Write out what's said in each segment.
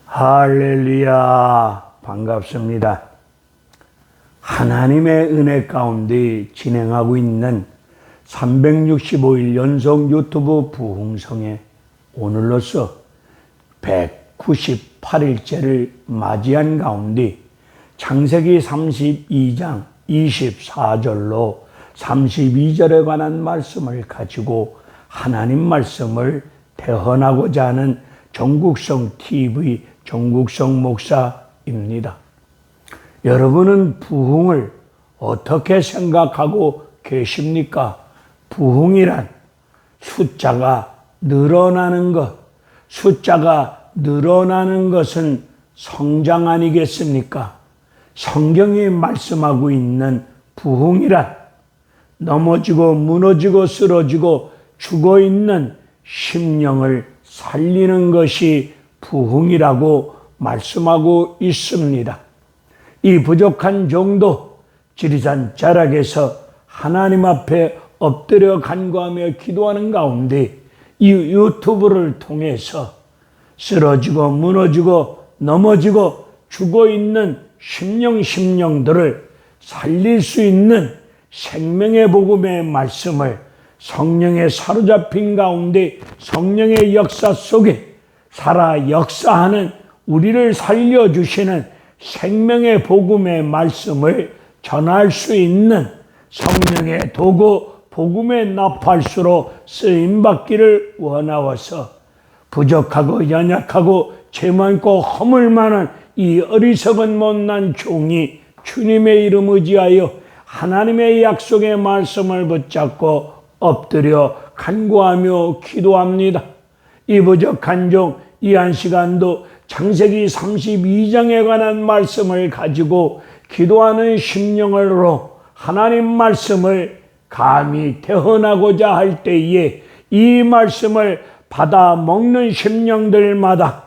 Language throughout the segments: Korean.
할렐루야, 반갑습니다. 하나님의 은혜 가운데 진행하고 있는 365일 연속 유튜브 부흥성에 오늘로써 198일째를 맞이한 가운데 창세기 32장 24절로 32절에 관한 말씀을 가지고 하나님 말씀을 대언하고자 하는 정국성 TV 정국성 목사입니다. 여러분은 부흥을 어떻게 생각하고 계십니까? 부흥이란 숫자가 늘어나는 것, 숫자가 늘어나는 것은 성장 아니겠습니까? 성경이 말씀하고 있는 부흥이란 넘어지고 무너지고 쓰러지고 죽어있는 심령을 살리는 것이 부흥이라고 말씀하고 있습니다. 이 부족한 종도 지리산 자락에서 하나님 앞에 엎드려 간구하며 기도하는 가운데 이 유튜브를 통해서 쓰러지고 무너지고 넘어지고 죽어있는 심령들을 살릴 수 있는 생명의 복음의 말씀을 성령에 사로잡힌 가운데 성령의 역사 속에 살아 역사하는 우리를 살려주시는 생명의 복음의 말씀을 전할 수 있는 성령의 도구 복음의 나팔수로 쓰임받기를 원하어서 부족하고 연약하고 죄 많고 허물 많은 이 어리석은 못난 종이 주님의 이름 의지하여 하나님의 약속의 말씀을 붙잡고 엎드려 간구하며 기도합니다. 이 부족한 종, 이 한 시간도 창세기 32장에 관한 말씀을 가지고 기도하는 심령으로 하나님 말씀을 감히 대언하고자 할 때에 이 말씀을 받아 먹는 심령들마다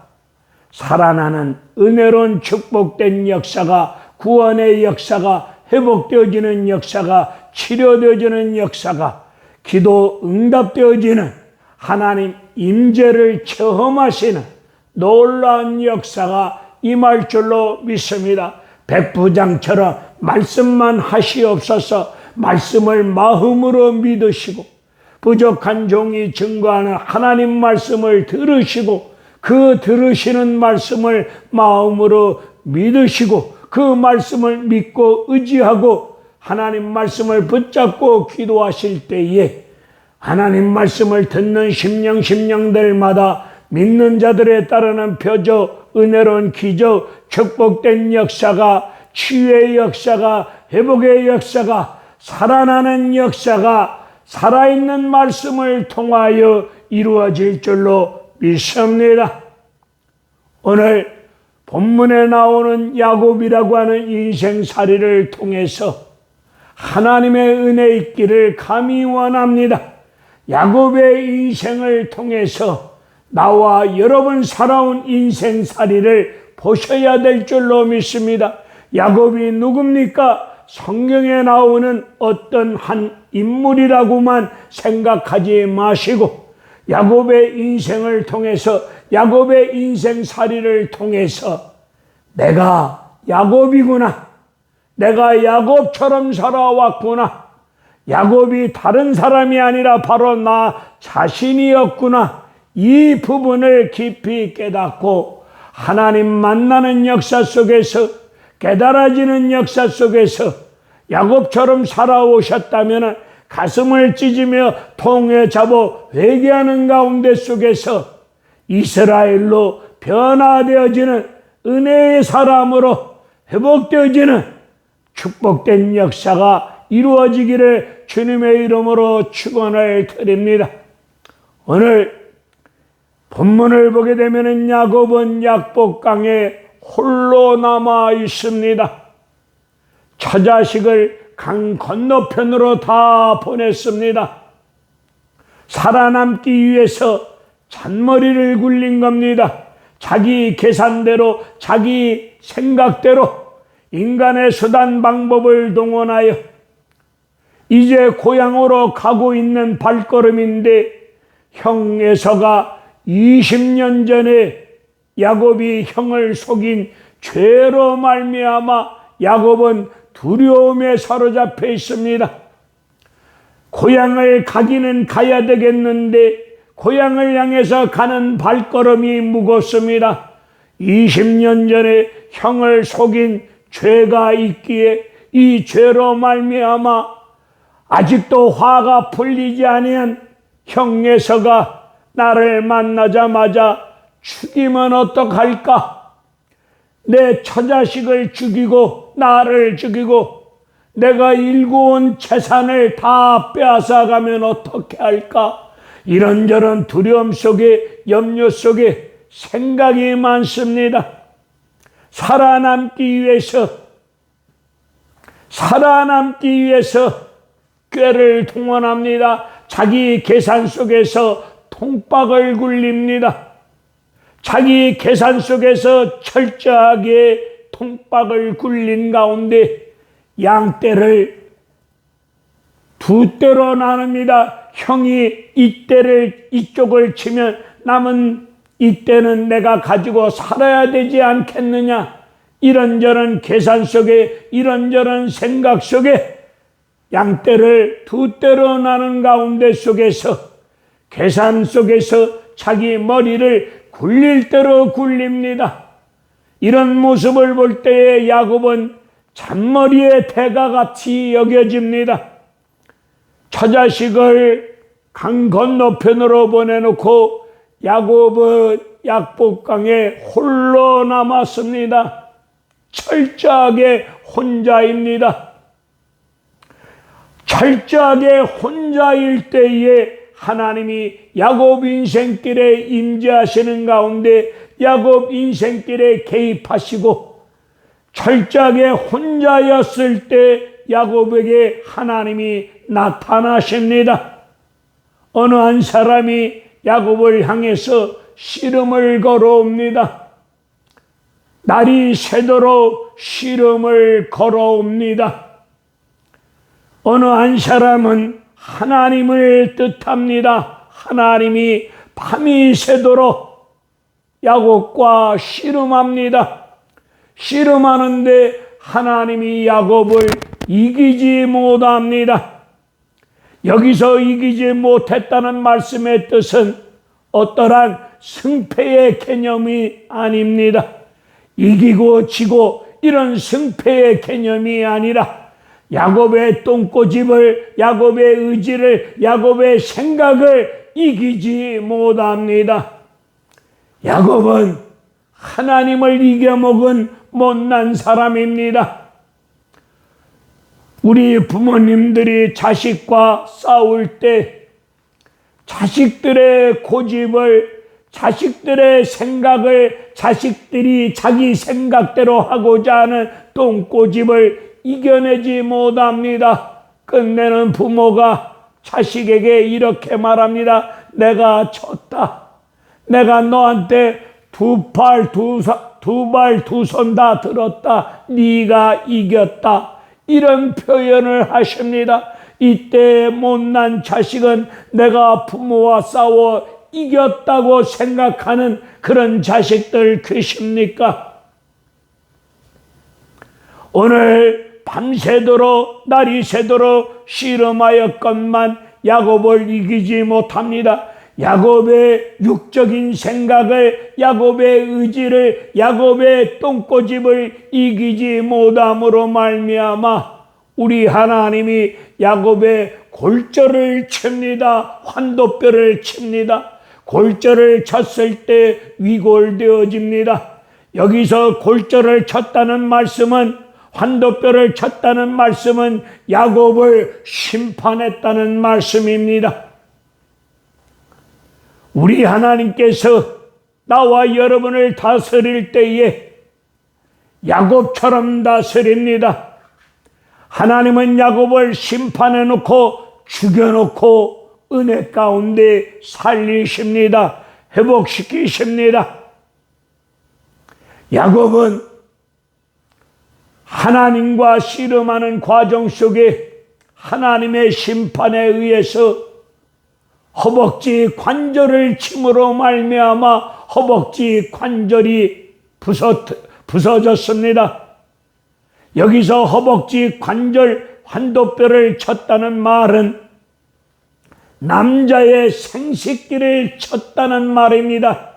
살아나는 은혜로운 축복된 역사가, 구원의 역사가, 회복되어지는 역사가, 치료되어지는 역사가, 기도 응답되어지는 하나님 임재를 체험하시는 놀라운 역사가 임할 줄로 믿습니다. 백부장처럼 말씀만 하시옵소서. 말씀을 마음으로 믿으시고 부족한 종이 증거하는 하나님 말씀을 들으시고 그 들으시는 말씀을 마음으로 믿으시고 그 말씀을 믿고 의지하고 하나님 말씀을 붙잡고 기도하실 때에 하나님 말씀을 듣는 심령들마다 믿는 자들에 따르는 표적, 은혜로운 기적, 축복된 역사가, 치유의 역사가, 회복의 역사가, 살아나는 역사가 살아있는 말씀을 통하여 이루어질 줄로 믿습니다. 오늘 본문에 나오는 야곱이라고 하는 인생살이를 통해서 하나님의 은혜 있기를 감히 원합니다. 야곱의 인생을 통해서 나와 여러분 살아온 인생살이를 보셔야 될 줄로 믿습니다. 야곱이 누굽니까? 성경에 나오는 어떤 한 인물이라고만 생각하지 마시고 야곱의 인생을 통해서 야곱의 인생살이를 통해서 내가 야곱이구나. 내가 야곱처럼 살아왔구나. 야곱이 다른 사람이 아니라 바로 나 자신이었구나. 이 부분을 깊이 깨닫고 하나님 만나는 역사 속에서 깨달아지는 역사 속에서 야곱처럼 살아오셨다면 가슴을 찢으며 통에 잡아 회개하는 가운데 속에서 이스라엘로 변화되어지는 은혜의 사람으로 회복되어지는 축복된 역사가 이루어지기를 주님의 이름으로 축원을 드립니다. 오늘 본문을 보게 되면 야곱은 약복강에 홀로 남아 있습니다. 처자식을 강 건너편으로 다 보냈습니다. 살아남기 위해서 잔머리를 굴린 겁니다. 자기 계산대로, 자기 생각대로 인간의 수단 방법을 동원하여 이제 고향으로 가고 있는 발걸음인데 형 에서가 20년 전에 야곱이 형을 속인 죄로 말미암아 야곱은 두려움에 사로잡혀 있습니다. 고향을 가기는 가야 되겠는데 고향을 향해서 가는 발걸음이 무겁습니다. 20년 전에 형을 속인 죄가 있기에 이 죄로 말미암아 아직도 화가 풀리지 아니한 형 에서가 나를 만나자마자 죽이면 어떡할까? 내 처자식을 죽이고 나를 죽이고 내가 일구온 재산을 다 빼앗아가면 어떻게 할까? 이런저런 두려움 속에 염려 속에 생각이 많습니다. 살아남기 위해서 꾀를 동원합니다. 자기 계산 속에서 통박을 굴립니다. 자기 계산 속에서 철저하게 통박을 굴린 가운데 양떼를 두 떼로 나눕니다. 형이 이쪽을 치면 남은 이때는 내가 가지고 살아야 되지 않겠느냐. 이런저런 계산 속에 이런저런 생각 속에 양떼를 두 떼로 나눈 가운데 속에서 계산 속에서 자기 머리를 굴릴 대로 굴립니다. 이런 모습을 볼 때에 야곱은 잔머리의 대가같이 여겨집니다. 처자식을 강 건너편으로 보내놓고 야곱은 약복강에 홀로 남았습니다. 철저하게 혼자입니다. 철저하게 혼자일 때에 하나님이 야곱 인생길에 임재하시는 가운데 야곱 인생길에 개입하시고 철저하게 혼자였을 때 야곱에게 하나님이 나타나십니다. 어느 한 사람이 야곱을 향해서 씨름을 걸어옵니다. 날이 새도록 씨름을 걸어옵니다. 어느 한 사람은 하나님을 뜻합니다. 하나님이 밤이 새도록 야곱과 씨름합니다. 씨름하는데 하나님이 야곱을 이기지 못합니다. 여기서 이기지 못했다는 말씀의 뜻은 어떠한 승패의 개념이 아닙니다. 이기고 지고 이런 승패의 개념이 아니라 야곱의 똥꼬집을, 야곱의 의지를, 야곱의 생각을 이기지 못합니다. 야곱은 하나님을 이겨먹은 못난 사람입니다. 우리 부모님들이 자식과 싸울 때 자식들의 고집을, 자식들의 생각을 자식들이 자기 생각대로 하고자 하는 똥꼬집을 이겨내지 못합니다. 끝내는 부모가 자식에게 이렇게 말합니다. 내가 졌다. 내가 너한테 두 발 두 손 다 들었다. 네가 이겼다. 이런 표현을 하십니다. 이때 못난 자식은 내가 부모와 싸워 이겼다고 생각하는 그런 자식들 계십니까? 오늘 밤새도록 날이 새도록 씨름하였건만 야곱을 이기지 못합니다. 야곱의 육적인 생각을, 야곱의 의지를, 야곱의 똥꼬집을 이기지 못함으로 말미암아 우리 하나님이 야곱의 골절을 칩니다. 환도뼈를 칩니다. 골절을 쳤을 때 위골되어집니다. 여기서 골절을 쳤다는 말씀은, 환도뼈를 쳤다는 말씀은 야곱을 심판했다는 말씀입니다. 우리 하나님께서 나와 여러분을 다스릴 때에 야곱처럼 다스립니다. 하나님은 야곱을 심판해놓고 죽여놓고 은혜 가운데 살리십니다. 회복시키십니다. 야곱은 하나님과 씨름하는 과정 속에 하나님의 심판에 의해서 허벅지 관절을 침으로 말미암아 허벅지 관절이 부서졌습니다. 여기서 허벅지 관절 환도뼈를 쳤다는 말은 남자의 생식기를 쳤다는 말입니다.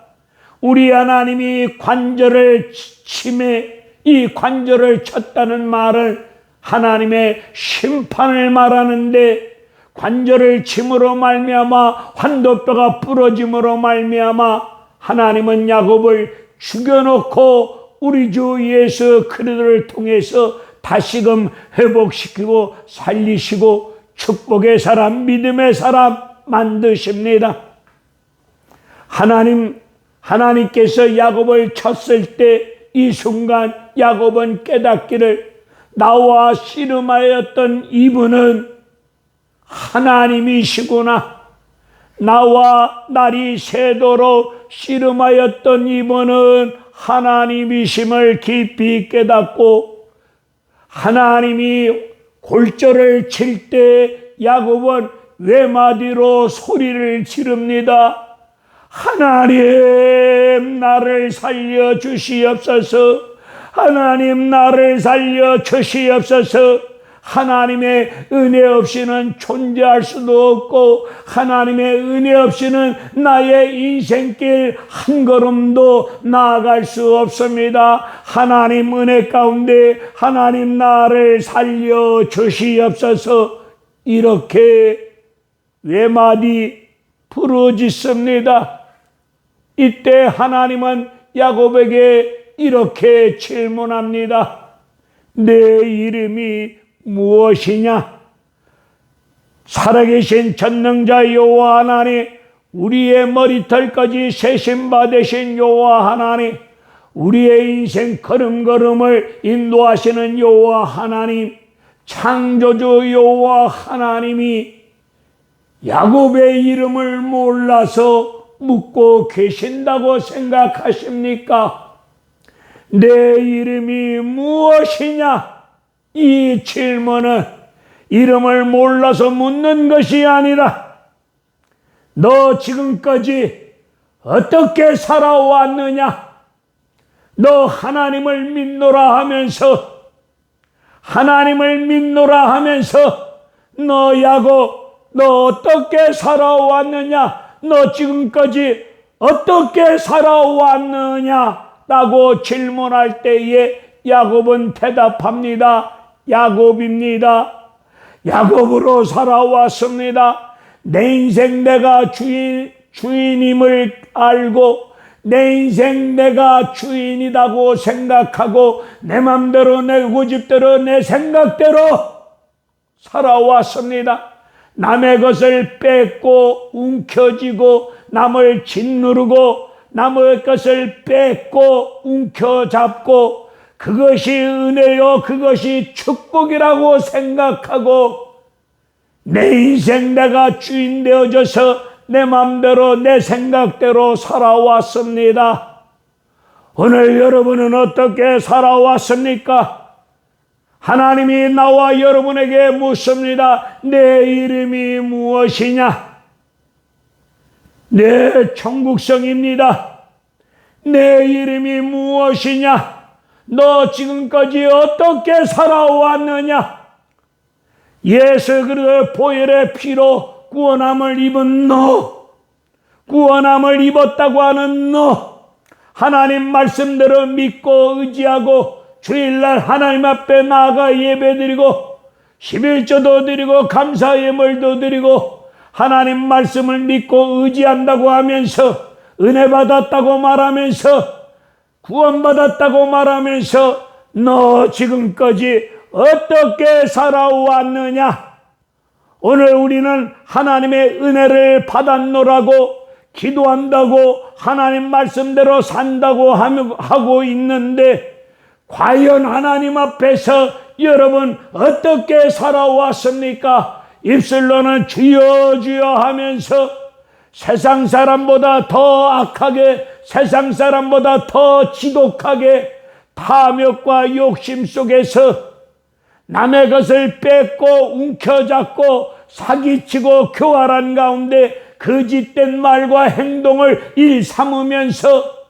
우리 하나님이 관절을 침해 이 관절을 쳤다는 말은 하나님의 심판을 말하는데, 관절을 침으로 말미암아 환도뼈가 부러짐으로 말미암아 하나님은 야곱을 죽여놓고 우리 주 예수 그리스도를 통해서 다시금 회복시키고 살리시고 축복의 사람, 믿음의 사람 만드십니다. 하나님께서 야곱을 쳤을 때 이 순간 야곱은 깨닫기를, 나와 씨름하였던 이분은 하나님이시구나. 나와 날이 새도록 씨름하였던 이분은 하나님이심을 깊이 깨닫고, 하나님이 골절을 칠 때 야곱은 외마디로 소리를 지릅니다. 하나님, 나를 살려 주시옵소서. 하나님, 나를 살려 주시옵소서. 하나님의 은혜 없이는 존재할 수도 없고, 하나님의 은혜 없이는 나의 인생길 한 걸음도 나아갈 수 없습니다. 하나님 은혜 가운데 하나님, 나를 살려 주시옵소서. 이렇게 외마디 부르짖습니다. 이때 하나님은 야곱에게 이렇게 질문합니다. 내 이름이 무엇이냐? 살아계신 전능자 여호와 하나님, 우리의 머리털까지 세신 바 되신 여호와 하나님, 우리의 인생 걸음걸음을 인도하시는 여호와 하나님, 창조주 여호와 하나님이 야곱의 이름을 몰라서 묻고 계신다고 생각하십니까? 내 이름이 무엇이냐? 이 질문은 이름을 몰라서 묻는 것이 아니라, 너 지금까지 어떻게 살아왔느냐? 너 하나님을 믿노라 하면서, 너 야곱, 너 어떻게 살아왔느냐? 너 지금까지 어떻게 살아왔느냐? 라고 질문할 때에 야곱은 대답합니다. 야곱입니다. 야곱으로 살아왔습니다. 내 인생 내가 주인임을 알고, 내 인생 내가 주인이라고 생각하고, 내 맘대로, 내 고집대로, 내 생각대로 살아왔습니다. 남의 것을 뺏고 움켜쥐고, 남을 짓누르고, 남의 것을 뺏고 움켜잡고, 그것이 은혜요, 그것이 축복이라고 생각하고, 내 인생 내가 주인 되어져서 내 맘대로, 내 생각대로 살아왔습니다. 오늘 여러분은 어떻게 살아왔습니까? 하나님이 나와 여러분에게 묻습니다. 내 이름이 무엇이냐? 내 천국성입니다. 내 이름이 무엇이냐? 너 지금까지 어떻게 살아왔느냐? 예수 그리스도의 보혈의 피로 구원함을 입은 너, 구원함을 입었다고 하는 너, 하나님 말씀대로 믿고 의지하고 주일날 하나님 앞에 나아가 예배드리고 11조도 드리고 감사 예물도 드리고 하나님 말씀을 믿고 의지한다고 하면서, 은혜 받았다고 말하면서, 구원받았다고 말하면서 너 지금까지 어떻게 살아왔느냐? 오늘 우리는 하나님의 은혜를 받았노라고 기도한다고 하나님 말씀대로 산다고 하고 있는데, 과연 하나님 앞에서 여러분 어떻게 살아왔습니까? 입술로는 주여 주여 하면서 세상 사람보다 더 악하게, 세상 사람보다 더 지독하게 탐욕과 욕심 속에서 남의 것을 뺏고 움켜잡고 사기치고 교활한 가운데 거짓된 말과 행동을 일삼으면서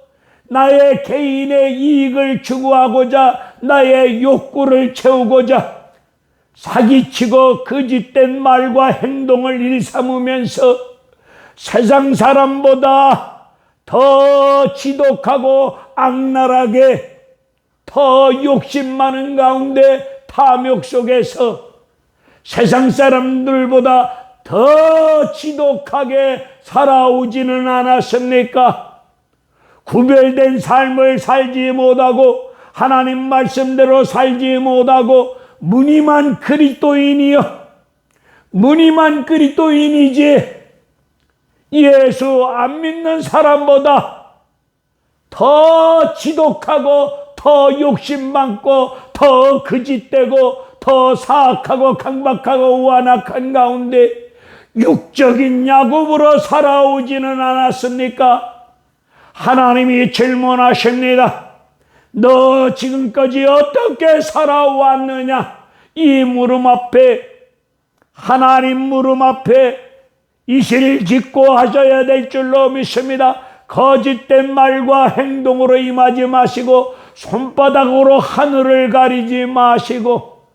나의 개인의 이익을 추구하고자 나의 욕구를 채우고자 사기치고 거짓된 말과 행동을 일삼으면서 세상 사람보다 더 지독하고 악랄하게 더 욕심 많은 가운데 탐욕 속에서 세상 사람들보다 더 지독하게 살아오지는 않았습니까? 구별된 삶을 살지 못하고 하나님 말씀대로 살지 못하고 무늬만 그리스도인이여, 무늬만 그리스도인이지 예수 안 믿는 사람보다 더 지독하고 더 욕심 많고 더 거짓되고 더 사악하고 강박하고 완악한 가운데 육적인 야곱으로 살아오지는 않았습니까? 하나님이 질문하십니다. 너 지금까지 어떻게 살아왔느냐? 이 물음 앞에, 하나님 물음 앞에 이실 짓고 하셔야 될 줄로 믿습니다. 거짓된 말과 행동으로 임하지 마시고 손바닥으로 하늘을 가리지 마시고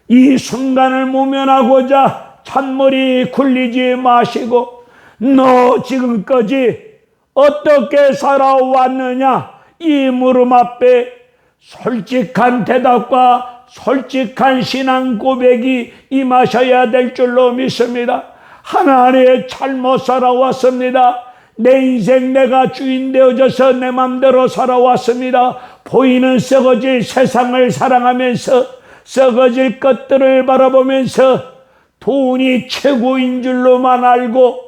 이 순간을 모면하고자 잔머리 굴리지 마시고 너 지금까지 어떻게 살아왔느냐? 이 물음 앞에 솔직한 대답과 솔직한 신앙 고백이 임하셔야 될 줄로 믿습니다. 하나님 잘못 살아왔습니다. 내 인생 내가 주인 되어져서 내 맘대로 살아왔습니다. 보이는 썩어질 세상을 사랑하면서 썩어질 것들을 바라보면서 돈이 최고인 줄로만 알고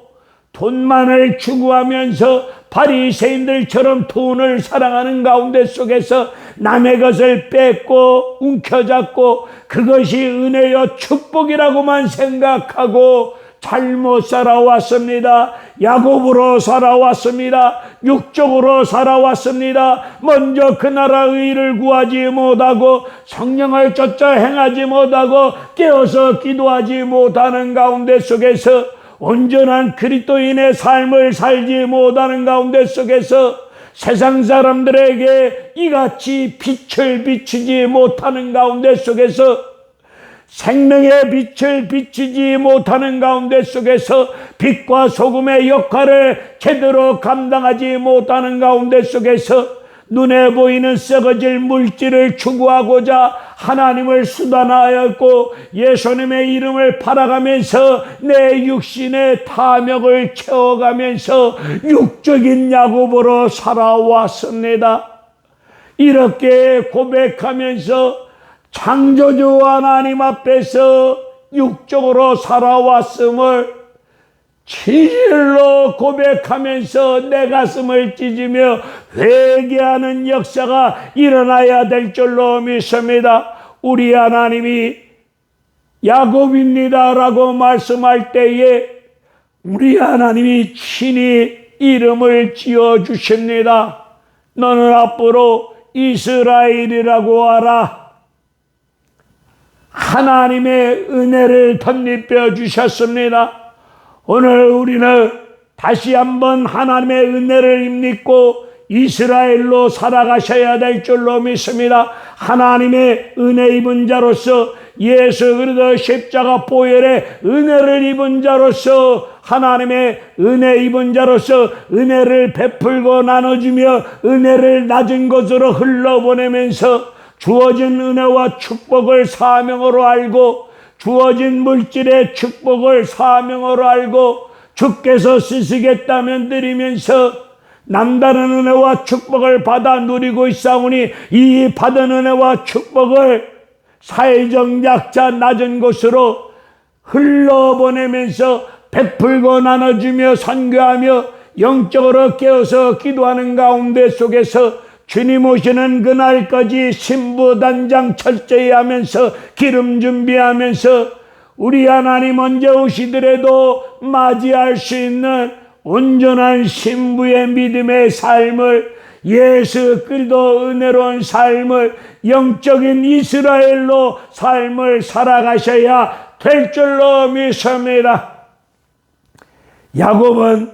돈만을 추구하면서 바리새인들처럼 돈을 사랑하는 가운데 속에서 남의 것을 뺏고 움켜잡고 그것이 은혜요 축복이라고만 생각하고 잘못 살아왔습니다. 야곱으로 살아왔습니다. 육적으로 살아왔습니다. 먼저 그 나라의 의를 구하지 못하고 성령을 쫓아 행하지 못하고 깨어서 기도하지 못하는 가운데 속에서 온전한 그리스도인의 삶을 살지 못하는 가운데 속에서 세상 사람들에게 이같이 빛을 비추지 못하는 가운데 속에서 생명의 빛을 비추지 못하는 가운데 속에서 빛과 소금의 역할을 제대로 감당하지 못하는 가운데 속에서 눈에 보이는 썩어질 물질을 추구하고자 하나님을 수단하였고 예수님의 이름을 팔아가면서 내 육신의 탐욕을 채워가면서 육적인 야곱으로 살아왔습니다. 이렇게 고백하면서 창조주 하나님 앞에서 육적으로 살아왔음을 진실로 고백하면서 내 가슴을 찢으며 회개하는 역사가 일어나야 될 줄로 믿습니다. 우리 하나님이 야곱입니다 라고 말씀할 때에 우리 하나님이 친히 이름을 지어주십니다. 너는 앞으로 이스라엘이라고 하라. 하나님의 은혜를 덧입혀 주셨습니다. 오늘 우리는 다시 한번 하나님의 은혜를 입고 이스라엘로 살아가셔야 될 줄로 믿습니다. 하나님의 은혜 입은 자로서 예수 그리스도 십자가 보혈의 은혜를 입은 자로서 하나님의 은혜 입은 자로서 은혜를 베풀고 나눠주며 은혜를 낮은 곳으로 흘러보내면서 주어진 은혜와 축복을 사명으로 알고 주어진 물질의 축복을 사명으로 알고 주께서 쓰시겠다면 드리면서 남다른 은혜와 축복을 받아 누리고 있사오니 이 받은 은혜와 축복을 사회적 약자 낮은 곳으로 흘러보내면서 베풀고 나눠주며 선교하며 영적으로 깨어서 기도하는 가운데 속에서 주님 오시는 그날까지 신부단장 철저히 하면서 기름 준비하면서 우리 하나님 언제 오시더라도 맞이할 수 있는 온전한 신부의 믿음의 삶을 예수 그리스도 은혜로운 삶을 영적인 이스라엘로 삶을 살아가셔야 될 줄로 믿습니다. 야곱은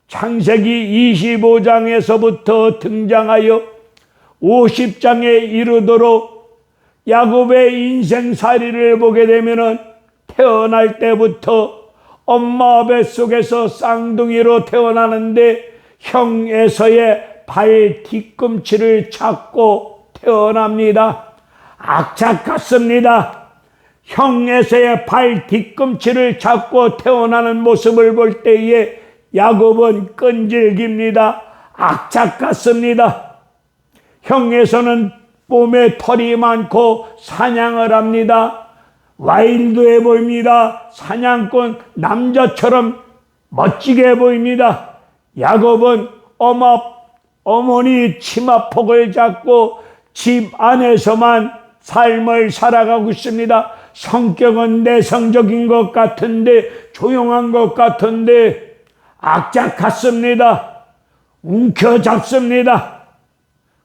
창세기 25장에서부터 등장하여 50장에 이르도록 야곱의 인생살이를 보게 되면은 태어날 때부터 엄마 뱃속에서 쌍둥이로 태어나는데 형 에서의 발 뒤꿈치를 잡고 태어납니다. 악착 같습니다. 형 에서의 발 뒤꿈치를 잡고 태어나는 모습을 볼 때에 야곱은 끈질깁니다. 악착 같습니다. 형 에서는 몸에 털이 많고 사냥을 합니다. 와일드해 보입니다. 사냥꾼 남자처럼 멋지게 보입니다. 야곱은 어머니 치마폭을 잡고 집 안에서만 삶을 살아가고 있습니다. 성격은 내성적인 것 같은데, 조용한 것 같은데 악착 같습니다. 움켜잡습니다.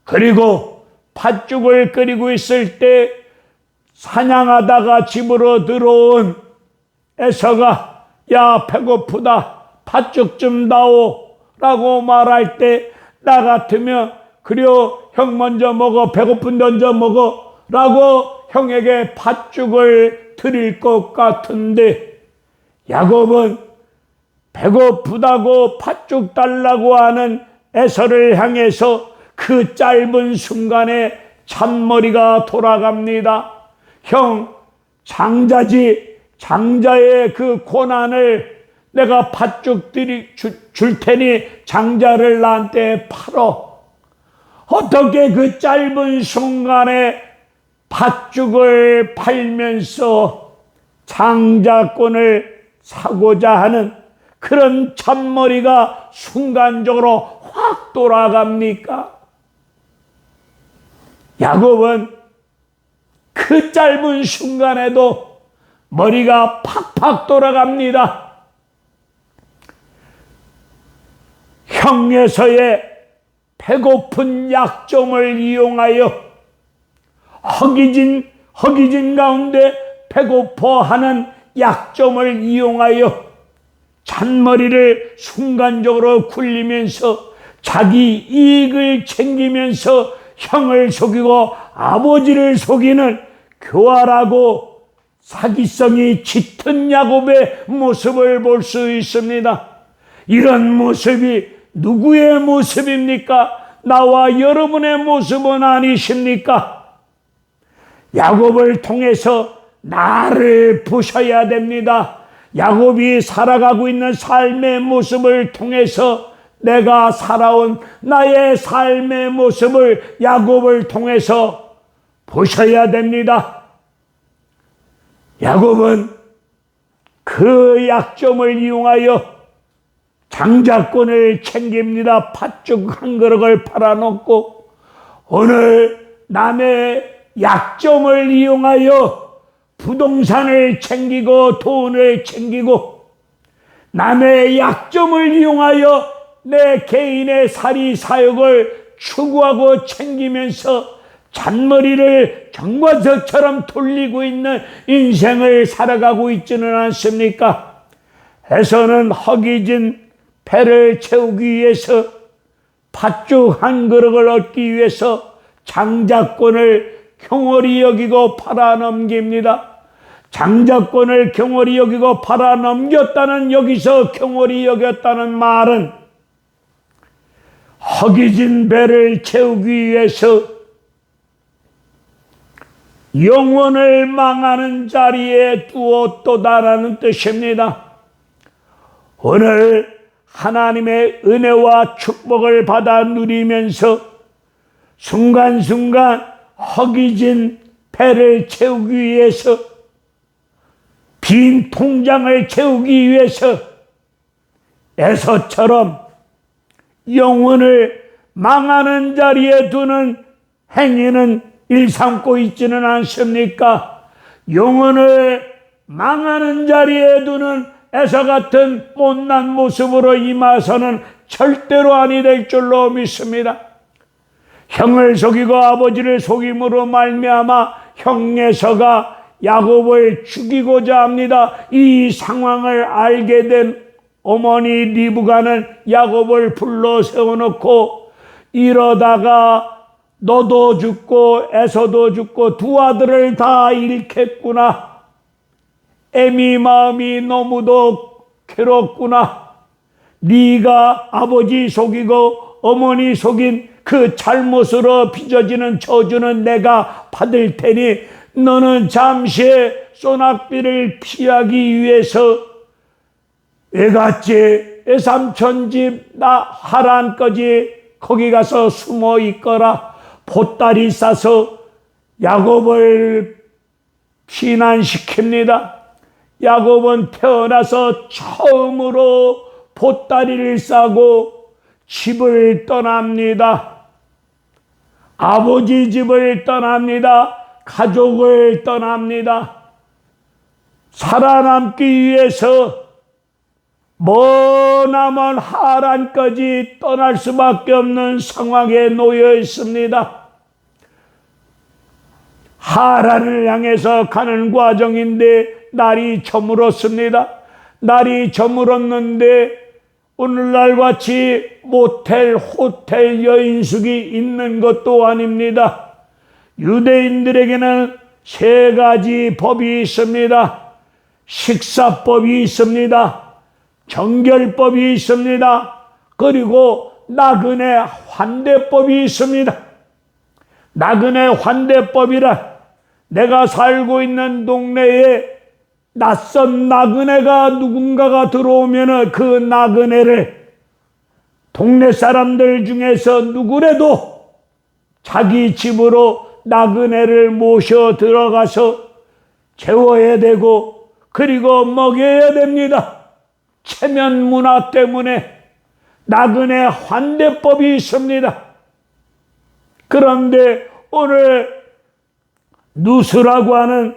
그리고 팥죽을 끓이고 있을 때 사냥하다가 집으로 들어온 에서가 야 배고프다 팥죽 좀 다오 라고 말할 때 나 같으면 그래요 형 먼저 먹어 배고픈데 먼저 먹어 라고 형에게 팥죽을 드릴 것 같은데, 야곱은 배고프다고 팥죽 달라고 하는 에서를 향해서 그 짧은 순간에 잔머리가 돌아갑니다. 형, 장자의 그 고난을 내가 팥죽 줄 테니 장자를 나한테 팔어. 어떻게 그 짧은 순간에 팥죽을 팔면서 장자권을 사고자 하는 그런 잔머리가 순간적으로 확 돌아갑니까? 야곱은 그 짧은 순간에도 머리가 팍팍 돌아갑니다. 형에서의 배고픈 약점을 이용하여 허기진 가운데 배고파하는 약점을 이용하여 잔머리를 순간적으로 굴리면서 자기 이익을 챙기면서 형을 속이고 아버지를 속이는 교활하고 사기성이 짙은 야곱의 모습을 볼 수 있습니다. 이런 모습이 누구의 모습입니까? 나와 여러분의 모습은 아니십니까? 야곱을 통해서 나를 보셔야 됩니다. 야곱이 살아가고 있는 삶의 모습을 통해서 내가 살아온 나의 삶의 모습을 야곱을 통해서 보셔야 됩니다. 야곱은 그 약점을 이용하여 장자권을 챙깁니다. 팥죽 한 그릇을 팔아놓고 오늘 남의 약점을 이용하여 부동산을 챙기고 돈을 챙기고 남의 약점을 이용하여 내 개인의 사리 사욕을 추구하고 챙기면서 잔머리를 정관석처럼 돌리고 있는 인생을 살아가고 있지는 않습니까? 에서는 허기진 배를 채우기 위해서 팥죽 한 그릇을 얻기 위해서 장자권을 경홀히 여기고 팔아넘깁니다. 장자권을 경홀히 여기고 팔아넘겼다는, 여기서 경홀히 여겼다는 말은 허기진 배를 채우기 위해서 영혼을 망하는 자리에 두었도다라는 뜻입니다. 오늘 하나님의 은혜와 축복을 받아 누리면서 순간순간 허기진 배를 채우기 위해서, 빈 통장을 채우기 위해서 에서처럼 영혼을 망하는 자리에 두는 행위는 일삼고 있지는 않습니까? 영혼을 망하는 자리에 두는 에서 같은 못난 모습으로 임하서는 절대로 아니 될 줄로 믿습니다. 형을 속이고 아버지를 속임으로 말미암아 형 에서가 야곱을 죽이고자 합니다. 이 상황을 알게 된 어머니 리브가는 야곱을 불러 세워놓고 이러다가 너도 죽고 에서도 죽고 두 아들을 다 잃겠구나. 애미 마음이 너무도 괴롭구나. 네가 아버지 속이고 어머니 속인 그 잘못으로 빚어지는 저주는 내가 받을 테니 너는 잠시의 소낙비를 피하기 위해서 외갓집 외삼촌 집 나 하란까지 거기 가서 숨어 있거라. 보따리 싸서 야곱을 피난시킵니다. 야곱은 태어나서 처음으로 보따리를 싸고 집을 떠납니다. 아버지 집을 떠납니다. 가족을 떠납니다. 살아남기 위해서 머나먼 하란까지 떠날 수밖에 없는 상황에 놓여 있습니다. 하란을 향해서 가는 과정인데 날이 저물었습니다. 날이 저물었는데 오늘날 같이 모텔, 호텔, 여인숙이 있는 것도 아닙니다. 유대인들에게는 세 가지 법이 있습니다. 식사법이 있습니다. 정결법이 있습니다. 그리고 나그네 환대법이 있습니다. 나그네 환대법이라 내가 살고 있는 동네에 낯선 나그네가 누군가가 들어오면 그 나그네를 동네 사람들 중에서 누구래도 자기 집으로 나그네를 모셔 들어가서 재워야 되고 그리고 먹여야 됩니다. 체면 문화 때문에 나그네 환대법이 있습니다. 그런데 오늘 누스라고 하는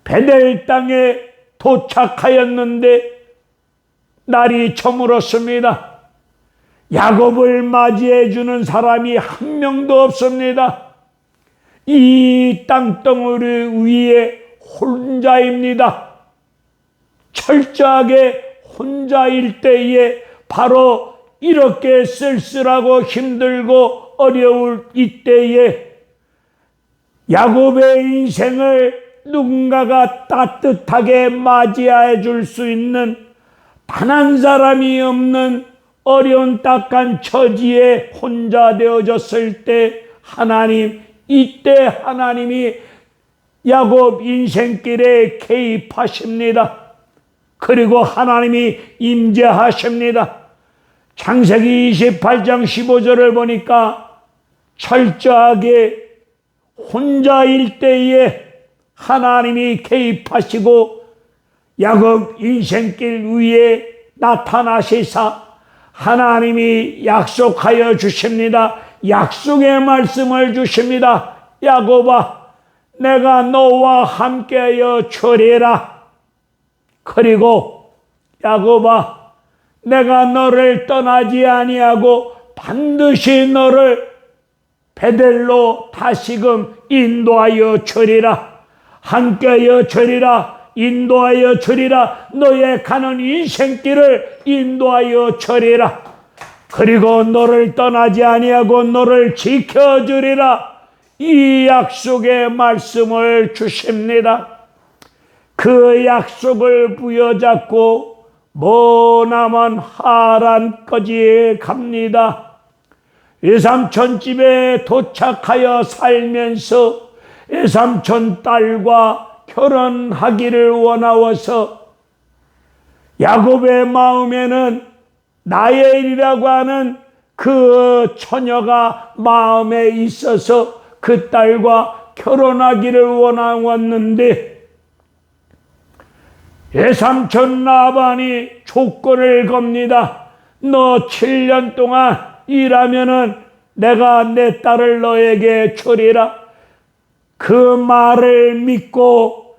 베델 땅에 도착하였는데 날이 저물었습니다. 야곱을 맞이해 주는 사람이 한 명도 없습니다. 이 땅덩어리 위에 혼자입니다. 철저하게 혼자일 때에 바로 이렇게 쓸쓸하고 힘들고 어려울 이때에 야곱의 인생을 누군가가 따뜻하게 맞이해 줄 수 있는 단 한 사람이 없는 어려운 딱한 처지에 혼자 되어졌을 때 이때 하나님이 야곱 인생길에 개입하십니다. 그리고 하나님이 임재하십니다. 창세기 28장 15절을 보니까 철저하게 혼자일 때에 하나님이 개입하시고 야곱 인생길 위에 나타나시사 하나님이 약속하여 주십니다. 약속의 말씀을 주십니다. 야곱아, 내가 너와 함께하여 주리라. 그리고 야곱아, 내가 너를 떠나지 아니하고 반드시 너를 베델로 다시금 인도하여 주리라. 함께하여 주리라. 인도하여 주리라. 너의 가는 인생길을 인도하여 주리라. 그리고 너를 떠나지 아니하고 너를 지켜주리라. 이 약속의 말씀을 주십니다. 그 약속을 부여잡고 머나먼 하란까지 갑니다. 외삼촌 집에 도착하여 살면서 외삼촌 딸과 결혼하기를 원하어서 야곱의 마음에는 나엘이라고 하는 그 처녀가 마음에 있어서 그 딸과 결혼하기를 원하었는데 외삼촌 라반이 조건을 겁니다. 너 7년 동안 일하면은 내가 내 딸을 너에게 주리라. 그 말을 믿고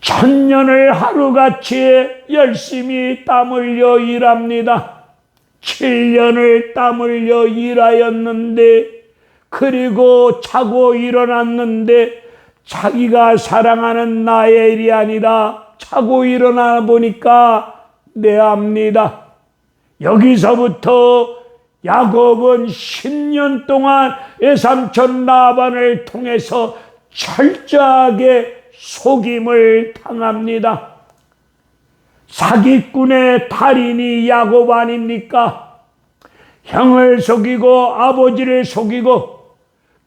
1000년을 하루같이 열심히 땀 흘려 일합니다. 7년을 땀 흘려 일하였는데 그리고 자고 일어났는데 자기가 사랑하는 나엘이 아니라 자고 일어나 보니까 내압니다. 여기서부터 야곱은 10년 동안 외삼촌 라반을 통해서 철저하게 속임을 당합니다. 사기꾼의 달인이 야곱 아닙니까? 형을 속이고 아버지를 속이고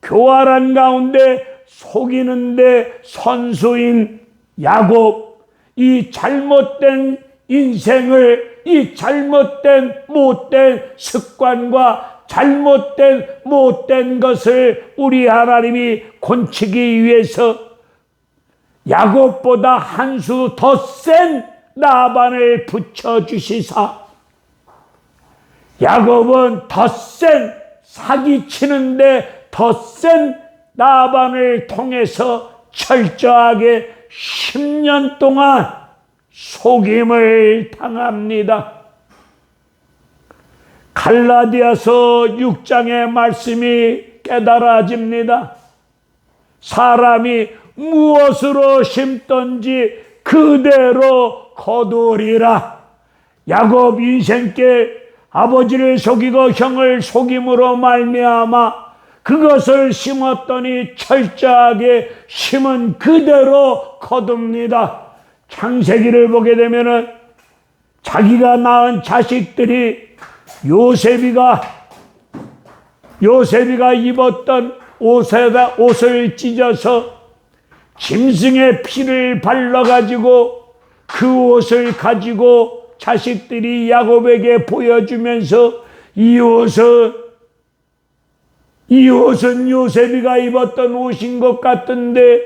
교활한 가운데 속이는데 선수인 야곱, 이 잘못된 인생을, 이 잘못된 못된 습관과 잘못된 못된 것을 우리 하나님이 곤치기 위해서 야곱보다 한 수 더 센 라반을 붙여주시사 야곱은 더 센 사기치는데 더 센 라반을 통해서 철저하게 10년 동안 속임을 당합니다. 갈라디아서 6장의 말씀이 깨달아집니다. 사람이 무엇으로 심든지 그대로 거두리라. 야곱 인생께 아버지를 속이고 형을 속임으로 말미암아 그것을 심었더니 철저하게 심은 그대로 거둡니다. 창세기를 보게 되면은 자기가 낳은 자식들이 요셉이가 입었던 옷에다 옷을 찢어서 짐승의 피를 발라가지고 그 옷을 가지고 자식들이 야곱에게 보여주면서 이 옷은 요셉이가 입었던 옷인 것 같은데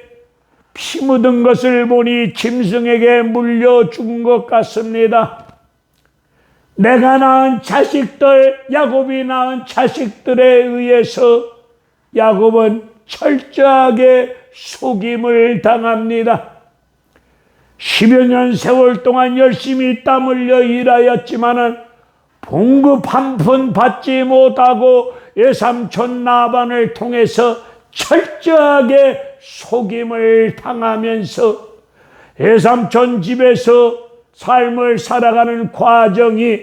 피 묻은 것을 보니 짐승에게 물려 죽은 것 같습니다. 내가 낳은 자식들, 야곱이 낳은 자식들에 의해서 야곱은 철저하게 속임을 당합니다. 10여 년 세월 동안 열심히 땀 흘려 일하였지만은 봉급 한 푼 받지 못하고 외삼촌 라반을 통해서 철저하게 속임을 당하면서 외삼촌 집에서 삶을 살아가는 과정이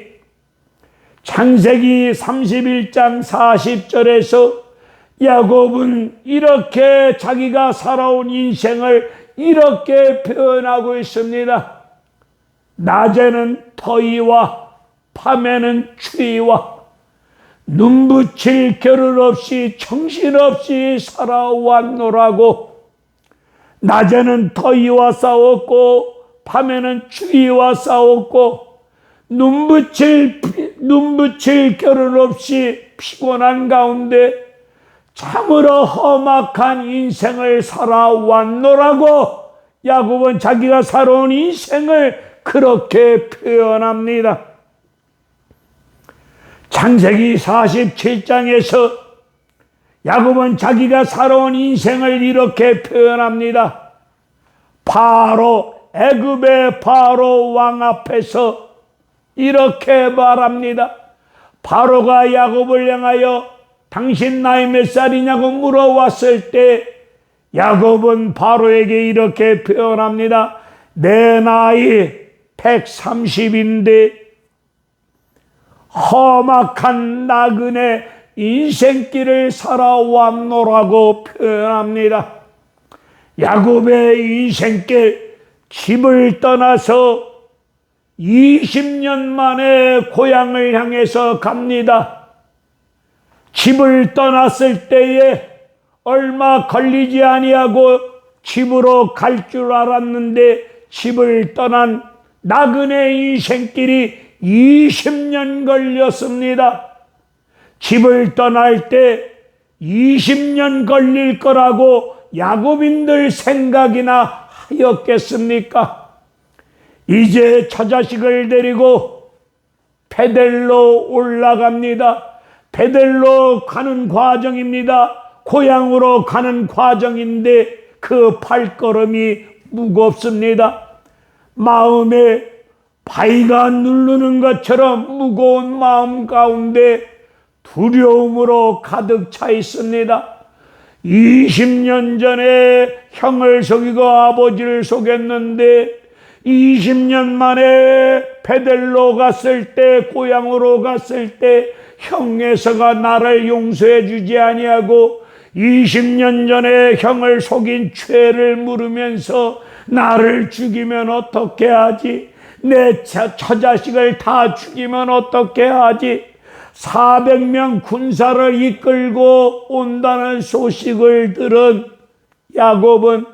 창세기 31장 40절에서 야곱은 이렇게 자기가 살아온 인생을 이렇게 표현하고 있습니다. 낮에는 더위와 밤에는 추위와 눈붙일 겨를 없이 정신없이 살아왔노라고. 낮에는 더위와 싸웠고 밤에는 추위와 싸웠고 눈붙일 겨를 없이 피곤한 가운데 참으로 험악한 인생을 살아왔노라고. 야곱은 자기가 살아온 인생을 그렇게 표현합니다. 창세기 47장에서 야곱은 자기가 살아온 인생을 이렇게 표현합니다. 애굽의 바로 왕 앞에서 이렇게 말합니다. 바로가 야곱을 향하여 당신 나이 몇 살이냐고 물어왔을 때 야곱은 바로에게 이렇게 표현합니다. 내 나이 130인데 험악한 나그네 인생길을 살아왔노라고 표현합니다. 야곱의 인생길, 집을 떠나서 20년 만에 고향을 향해서 갑니다. 집을 떠났을 때에 얼마 걸리지 아니하고 집으로 갈 줄 알았는데 집을 떠난 나그네 인생길이 20년 걸렸습니다. 집을 떠날 때 20년 걸릴 거라고 야곱인들 생각이나 하였겠습니까? 이제 처자식을 데리고 베델로 올라갑니다. 베델로 가는 과정입니다. 고향으로 가는 과정인데 그 발걸음이 무겁습니다. 마음에 바위가 누르는 것처럼 무거운 마음 가운데 두려움으로 가득 차 있습니다. 20년 전에 형을 속이고 아버지를 속였는데 20년 만에 베델로 갔을 때, 고향으로 갔을 때 형에서가 나를 용서해 주지 아니하고 20년 전에 형을 속인 죄를 물으면서 나를 죽이면 어떻게 하지? 내 처자식을 다 죽이면 어떻게 하지? 400명 군사를 이끌고 온다는 소식을 들은 야곱은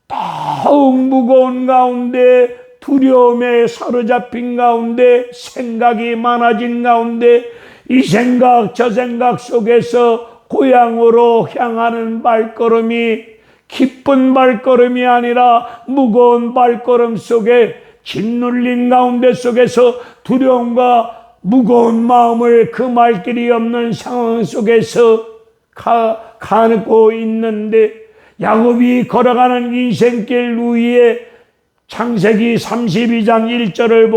더욱 무거운 가운데, 두려움에 사로잡힌 가운데, 생각이 많아진 가운데, 이 생각 저 생각 속에서 고향으로 향하는 발걸음이 기쁜 발걸음이 아니라 무거운 발걸음 속에 짓눌린 가운데 속에서 두려움과 무거운 마음을 금할 길이 없는 상황 속에서 가고 있는데, 야곱이 걸어가는 인생길 위에 창세기 32장 1절을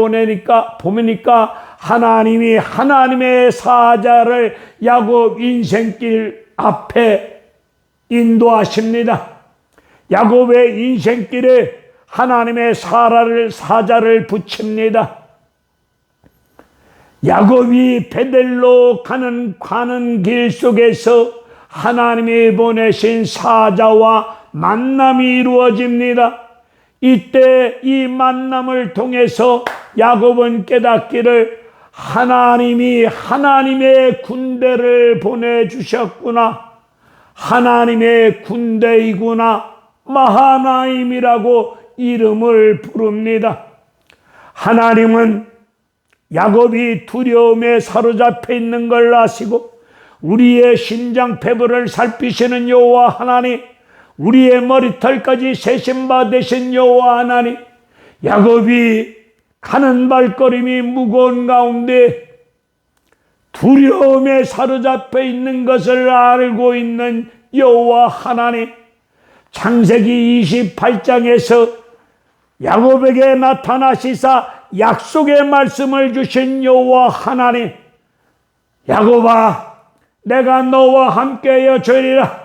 보니까 하나님이 하나님의 사자를 야곱 인생길 앞에 인도하십니다. 야곱의 인생길에 하나님의 사자를 붙입니다. 야곱이 베델로 가는 길 속에서 하나님이 보내신 사자와 만남이 이루어집니다. 이때 이 만남을 통해서 야곱은 깨닫기를 하나님이 하나님의 군대를 보내주셨구나. 하나님의 군대이구나. 마하나임이라고 이름을 부릅니다. 하나님은 야곱이 두려움에 사로잡혀 있는 걸 아시고 우리의 심장 패부를 살피시는 여호와 하나님, 우리의 머리털까지 세신 바 되신 여호와 하나님, 야곱이 가는 발걸음이 무거운 가운데 두려움에 사로잡혀 있는 것을 알고 있는 여호와 하나님, 창세기 28장에서 야곱에게 나타나시사 약속의 말씀을 주신 여호와 하나님, 야곱아, 내가 너와 함께하여 주리라.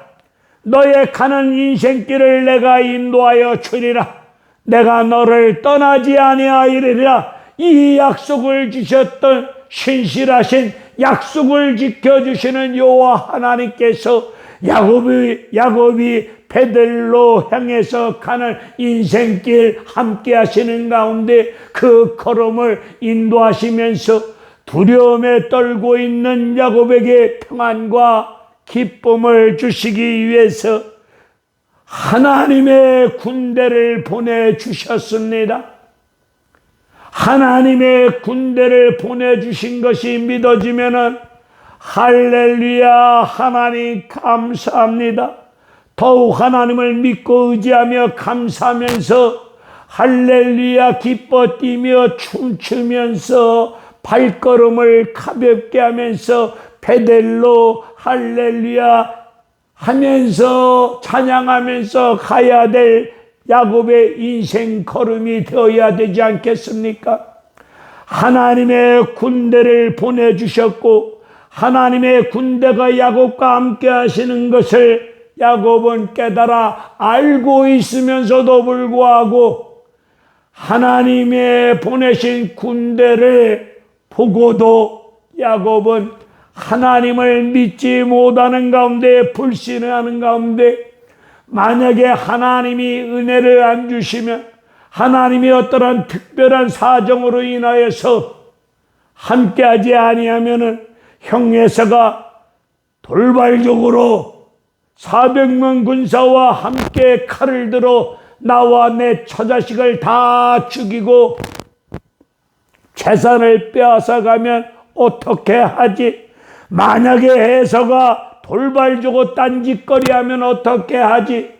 너의 가는 인생길을 내가 인도하여 주리라. 내가 너를 떠나지 아니하리라. 이 약속을 주셨던 신실하신 약속을 지켜주시는 여호와 하나님께서 야곱이 베델로 향해서 가는 인생길 함께 하시는 가운데 그 걸음을 인도하시면서 두려움에 떨고 있는 야곱에게 평안과 기쁨을 주시기 위해서 하나님의 군대를 보내주셨습니다. 하나님의 군대를 보내주신 것이 믿어지면은 할렐루야, 하나님 감사합니다. 더욱 하나님을 믿고 의지하며 감사하면서 할렐루야 기뻐 뛰며 춤추면서 발걸음을 가볍게 하면서 베델로 할렐루야 하면서 찬양하면서 가야 될 야곱의 인생 걸음이 되어야 되지 않겠습니까? 하나님의 군대를 보내주셨고 하나님의 군대가 야곱과 함께 하시는 것을 야곱은 깨달아 알고 있으면서도 불구하고 하나님의 보내신 군대를 보고도 야곱은 하나님을 믿지 못하는 가운데, 불신하는 가운데, 만약에 하나님이 은혜를 안 주시면, 하나님이 어떠한 특별한 사정으로 인하여서 함께하지 아니하면은 형에서가 돌발적으로 400명 군사와 함께 칼을 들어 나와 내 처자식을 다 죽이고 재산을 빼앗아가면 어떻게 하지? 만약에 에서가 돌발주고 딴짓거리하면 어떻게 하지?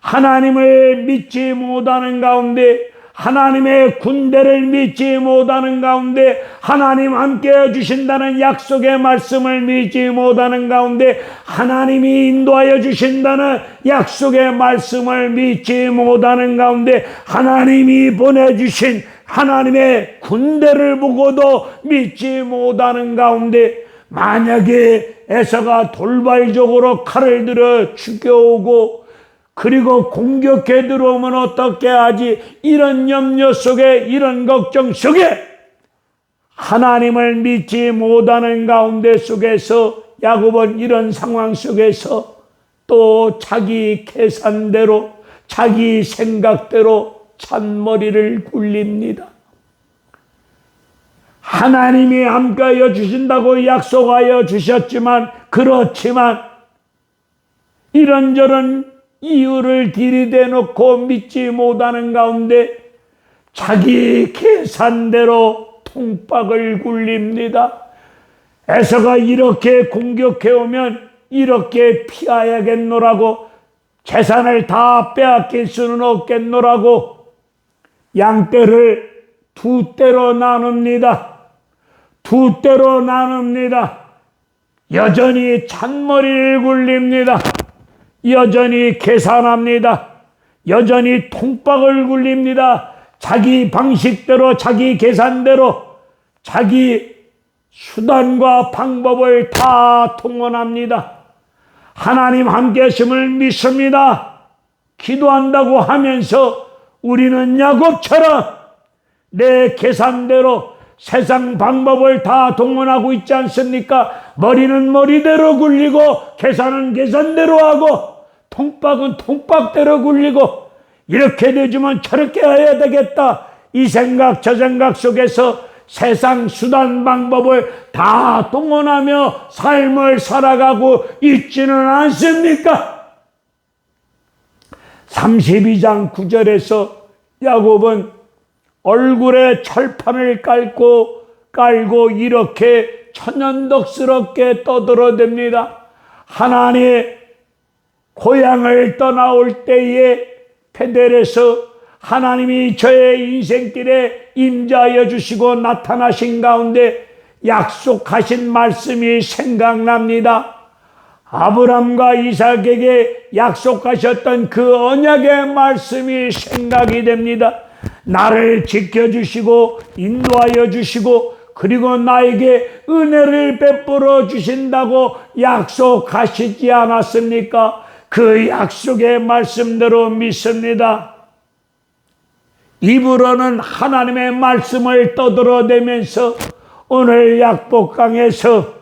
하나님을 믿지 못하는 가운데, 하나님의 군대를 믿지 못하는 가운데, 하나님 함께해 주신다는 약속의 말씀을 믿지 못하는 가운데, 하나님이 인도하여 주신다는 약속의 말씀을 믿지 못하는 가운데, 하나님이 보내주신 하나님의 군대를 보고도 믿지 못하는 가운데, 만약에 에서가 돌발적으로 칼을 들어 죽여오고 그리고 공격해 들어오면 어떻게 하지? 이런 염려 속에, 이런 걱정 속에 하나님을 믿지 못하는 가운데 속에서 야곱은 이런 상황 속에서 또 자기 계산대로, 자기 생각대로 잔머리를 굴립니다. 하나님이 함께하여 주신다고 약속하여 주셨지만, 그렇지만 이런저런 이유를 들이대놓고 믿지 못하는 가운데 자기 계산대로 통박을 굴립니다. 에서가 이렇게 공격해오면 이렇게 피하야겠노라고, 재산을 다 빼앗길 수는 없겠노라고 양떼를 두 떼로 나눕니다. 두 떼로 나눕니다. 여전히 잔머리를 굴립니다. 여전히 계산합니다. 여전히 통박을 굴립니다. 자기 방식대로, 자기 계산대로, 자기 수단과 방법을 다 동원합니다. 하나님 함께 하심을 믿습니다. 기도한다고 하면서 우리는 야곱처럼 내 계산대로 세상 방법을 다 동원하고 있지 않습니까? 머리는 머리대로 굴리고 계산은 계산대로 하고 통박은 통박대로 굴리고, 이렇게 되지만 저렇게 해야 되겠다, 이 생각 저 생각 속에서 세상 수단 방법을 다 동원하며 삶을 살아가고 있지는 않습니까? 32장 9절에서 야곱은 얼굴에 철판을 깔고 이렇게 천연덕스럽게 떠들어댑니다. 하나님, 고향을 떠나올 때에 베델에서 하나님이 저의 인생길에 임자하여 주시고 나타나신 가운데 약속하신 말씀이 생각납니다. 아브람과 이삭에게 약속하셨던 그 언약의 말씀이 생각이 됩니다. 나를 지켜주시고 인도하여 주시고 그리고 나에게 은혜를 베풀어 주신다고 약속하시지 않았습니까? 그 약속의 말씀대로 믿습니다. 입으로는 하나님의 말씀을 떠들어대면서 오늘 약복강에서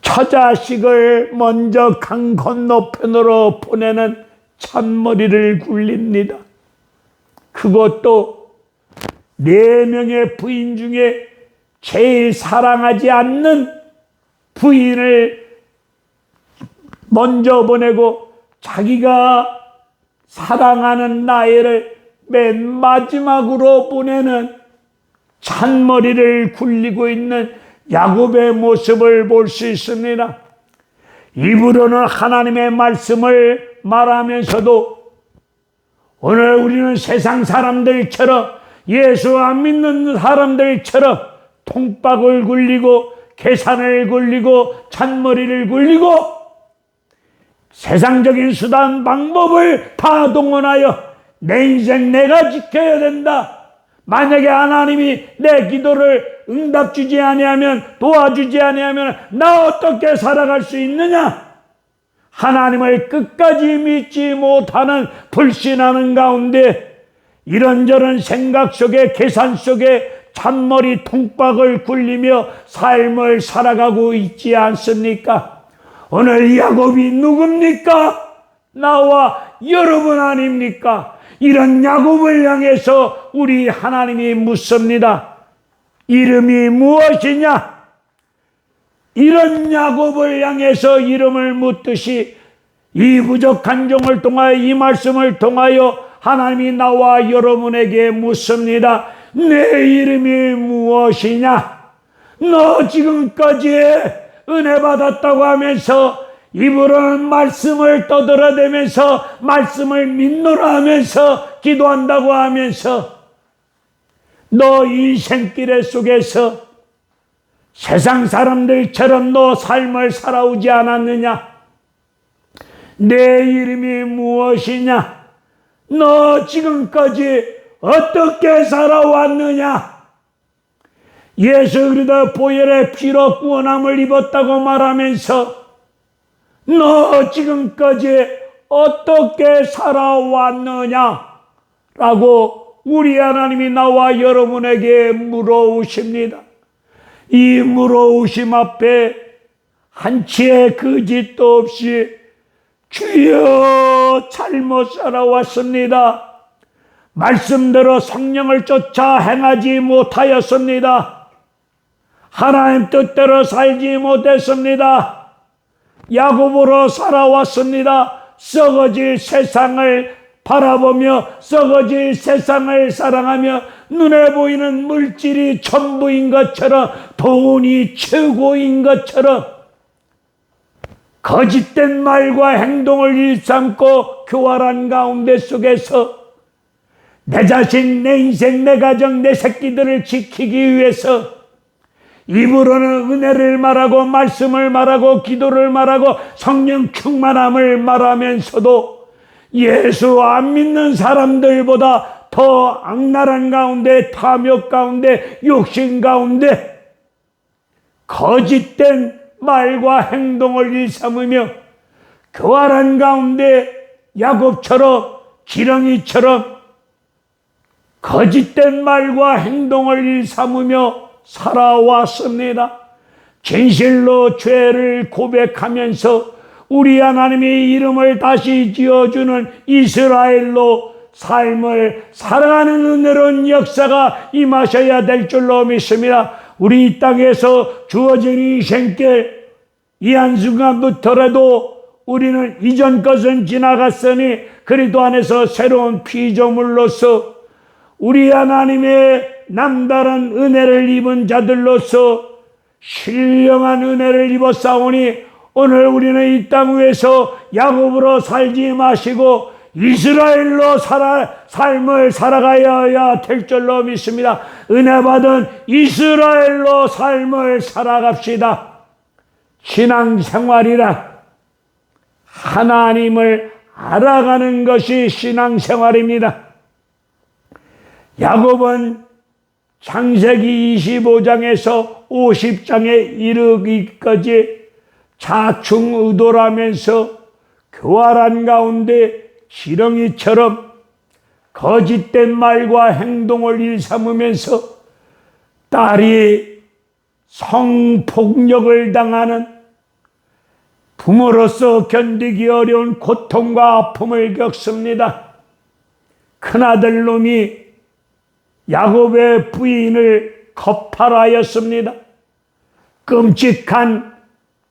처자식을 먼저 강 건너편으로 보내는 잔머리를 굴립니다. 그것도 4명의 부인 중에 제일 사랑하지 않는 부인을 먼저 보내고 자기가 사랑하는 나이를 맨 마지막으로 보내는 잔머리를 굴리고 있는 야곱의 모습을 볼 수 있습니다. 입으로는 하나님의 말씀을 말하면서도 오늘 우리는 세상 사람들처럼, 예수 안 믿는 사람들처럼 통박을 굴리고 계산을 굴리고 잔머리를 굴리고 세상적인 수단 방법을 다 동원하여 내 인생 내가 지켜야 된다. 만약에 하나님이 내 기도를 응답 주지 아니하면, 도와주지 아니하면 나 어떻게 살아갈 수 있느냐? 하나님을 끝까지 믿지 못하는, 불신하는 가운데 이런저런 생각 속에, 계산 속에 잔머리 통박을 굴리며 삶을 살아가고 있지 않습니까? 오늘 야곱이 누굽니까? 나와 여러분 아닙니까? 이런 야곱을 향해서 우리 하나님이 묻습니다. 이름이 무엇이냐? 이런 야곱을 향해서 이름을 묻듯이 이 부족한 종을 통하여, 이 말씀을 통하여 하나님이 나와 여러분에게 묻습니다. 내 이름이 무엇이냐? 너 지금까지 은혜 받았다고 하면서 입으로는 말씀을 떠들어대면서 말씀을 믿노라 하면서 기도한다고 하면서 너 인생길 속에서 세상 사람들처럼 너 삶을 살아오지 않았느냐? 내 이름이 무엇이냐? 너 지금까지 어떻게 살아왔느냐? 예수 그리스도 보혈의 피로 구원함을 입었다고 말하면서 너 지금까지 어떻게 살아왔느냐라고 우리 하나님이 나와 여러분에게 물어오십니다. 이 물어오심 앞에 한치의 거짓도 없이 주여 잘못 살아왔습니다. 말씀대로 성령을 쫓아 행하지 못하였습니다. 하나님 뜻대로 살지 못했습니다. 야곱으로 살아왔습니다. 썩어질 세상을 바라보며 썩어질 세상을 사랑하며 눈에 보이는 물질이 전부인 것처럼 돈이 최고인 것처럼 거짓된 말과 행동을 일삼고 교활한 가운데 속에서 내 자신, 내 인생, 내 가정, 내 새끼들을 지키기 위해서 입으로는 은혜를 말하고 말씀을 말하고 기도를 말하고 성령 충만함을 말하면서도 예수 안 믿는 사람들보다 더 악랄한 가운데, 탐욕 가운데, 욕심 가운데 거짓된 말과 행동을 일삼으며 교활한 가운데 야곱처럼 지렁이처럼 거짓된 말과 행동을 일삼으며 살아왔습니다. 진실로 죄를 고백하면서 우리 하나님의 이름을 다시 지어주는 이스라엘로 삶을 살아가는 은혜로운 역사가 임하셔야 될 줄로 믿습니다. 우리 이 땅에서 주어진 인생길 이 한순간부터라도 우리는 이전 것은 지나갔으니 그리스도 안에서 새로운 피조물로서 우리 하나님의 남다른 은혜를 입은 자들로서 신령한 은혜를 입었사오니 오늘 우리는 이 땅 위에서 야곱으로 살지 마시고 이스라엘로 삶을 살아가야 될 줄로 믿습니다. 은혜 받은 이스라엘로 삶을 살아갑시다. 신앙생활이란 하나님을 알아가는 것이 신앙생활입니다. 야곱은 창세기 25장에서 50장에 이르기까지 자충의도라면서 교활한 가운데 지렁이처럼 거짓된 말과 행동을 일삼으면서 딸이 성폭력을 당하는 부모로서 견디기 어려운 고통과 아픔을 겪습니다. 큰아들 놈이 야곱의 부인을 거팔하였습니다. 끔찍한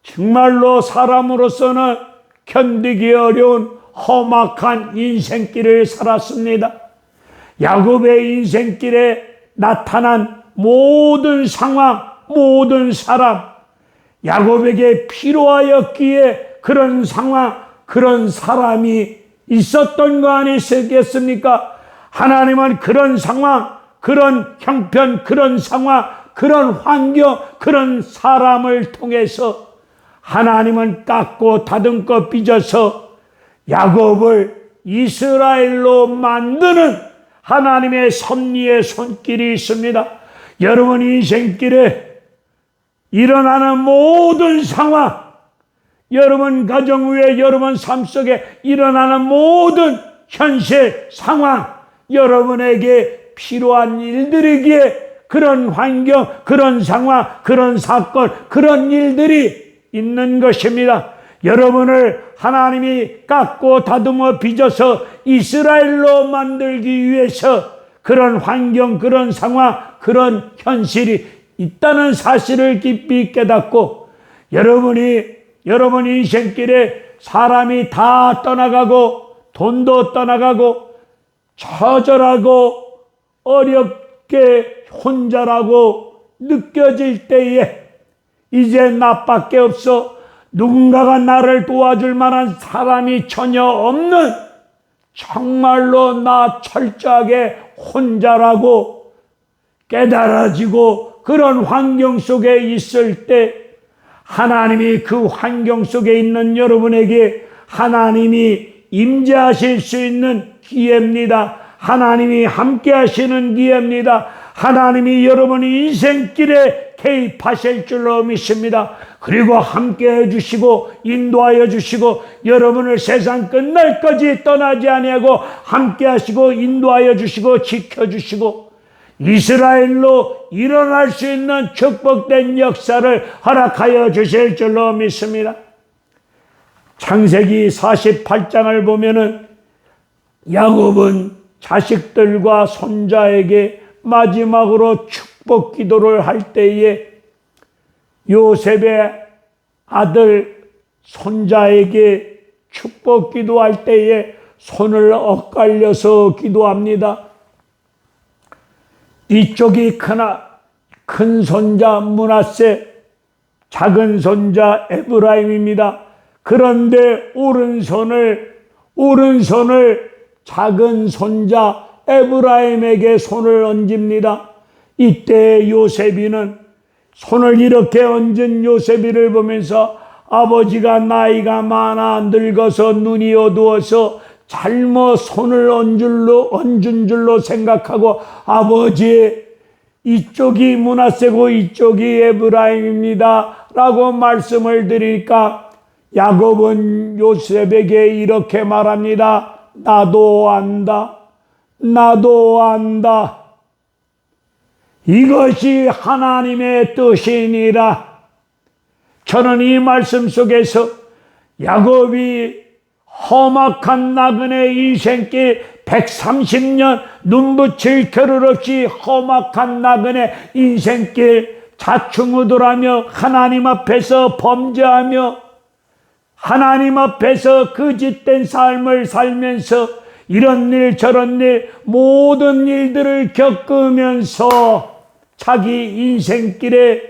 정말로 사람으로서는 견디기 어려운 험악한 인생길을 살았습니다. 야곱의 인생길에 나타난 모든 상황, 모든 사람, 야곱에게 필요하였기에 그런 상황, 그런 사람이 있었던 거 아니겠습니까? 하나님은 그런 상황, 그런 형편, 그런 상황, 그런 환경, 그런 사람을 통해서 하나님은 깎고 다듬고 빚어서 야곱을 이스라엘로 만드는 하나님의 섭리의 손길이 있습니다. 여러분 인생길에 일어나는 모든 상황, 여러분 가정 위에 여러분 삶 속에 일어나는 모든 현실 상황, 여러분에게 필요한 일들이기에 그런 환경, 그런 상황, 그런 사건, 그런 일들이 있는 것입니다. 여러분을 하나님이 깎고 다듬어 빚어서 이스라엘로 만들기 위해서 그런 환경, 그런 상황, 그런 현실이 있다는 사실을 깊이 깨닫고 여러분 인생길에 사람이 다 떠나가고 돈도 떠나가고 처절하고 어렵게 혼자라고 느껴질 때에 이제 나밖에 없어 누군가가 나를 도와줄 만한 사람이 전혀 없는 정말로 나 철저하게 혼자라고 깨달아지고 그런 환경 속에 있을 때 하나님이 그 환경 속에 있는 여러분에게 하나님이 임재하실 수 있는 기회입니다. 하나님이 함께 하시는 기회입니다. 하나님이 여러분 인생길에 개입하실 줄로 믿습니다. 그리고 함께 해주시고 인도하여 주시고 여러분을 세상 끝날까지 떠나지 아니하고 함께 하시고 인도하여 주시고 지켜주시고 이스라엘로 일어날 수 있는 축복된 역사를 허락하여 주실 줄로 믿습니다. 창세기 48장을 보면은 야곱은 자식들과 손자에게 마지막으로 축복 기도를 할 때에 요셉의 아들 손자에게 축복 기도할 때에 손을 엇갈려서 기도합니다. 이쪽이 큰 손자 므낫세, 작은 손자 에브라임입니다. 그런데 오른손을 작은 손자 에브라임에게 손을 얹습니다. 이때 요셉이는 손을 이렇게 얹은 요셉이를 보면서 아버지가 나이가 많아 늙어서 눈이 어두워서 잘못 손을 얹은 줄로 생각하고 아버지 이쪽이 므낫세고 이쪽이 에브라임입니다 라고 말씀을 드리니까 야곱은 요셉에게 이렇게 말합니다. 나도 안다. 이것이 하나님의 뜻이니라. 저는 이 말씀 속에서 야곱이 험악한 나그네 인생길 130년 눈붙일 겨를 없이 험악한 나그네 인생길 자충우돌하며 하나님 앞에서 범죄하며 하나님 앞에서 거짓된 삶을 살면서 이런 일 저런 일 모든 일들을 겪으면서 자기 인생길에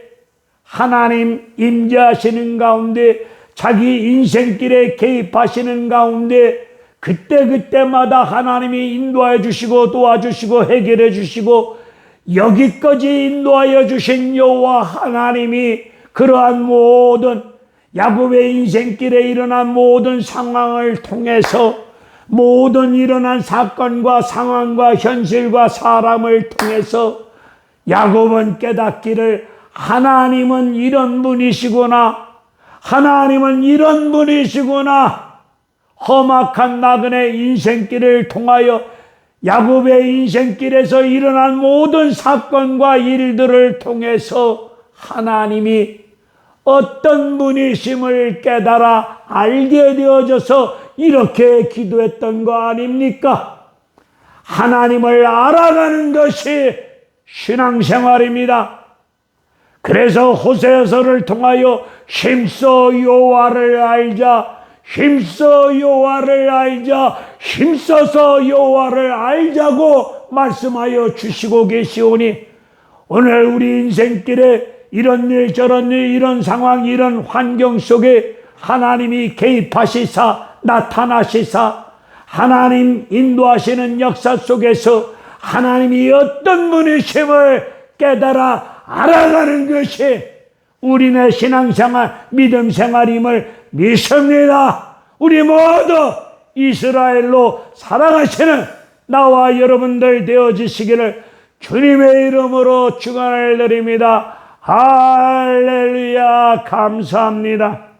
하나님 임재하시는 가운데 자기 인생길에 개입하시는 가운데 그때마다 하나님이 인도하여 주시고 도와주시고 해결해 주시고 여기까지 인도하여 주신 여호와 하나님이 그러한 모든 야곱의 인생길에 일어난 모든 상황을 통해서 모든 일어난 사건과 상황과 현실과 사람을 통해서 야곱은 깨닫기를 하나님은 이런 분이시구나. 하나님은 이런 분이시구나. 험악한 나그네 인생길을 통하여 야곱의 인생길에서 일어난 모든 사건과 일들을 통해서 하나님이 어떤 분이심을 깨달아 알게 되어져서 이렇게 기도했던 거 아닙니까? 하나님을 알아가는 것이 신앙생활입니다. 그래서 호세아서를 통하여 힘써 여호와를 알자, 힘써 여호와를 알자, 힘써서 여호와를 알자고 말씀하여 주시고 계시오니 오늘 우리 인생길에 이런 일 저런 일 이런 상황 이런 환경 속에 하나님이 개입하시사 나타나시사 하나님 인도하시는 역사 속에서 하나님이 어떤 분이심을 깨달아 알아가는 것이 우리네 신앙생활 믿음생활임을 믿습니다. 우리 모두 이스라엘로 살아가시는 나와 여러분들 되어지시기를 주님의 이름으로 축원을 드립니다. 할렐루야. 감사합니다.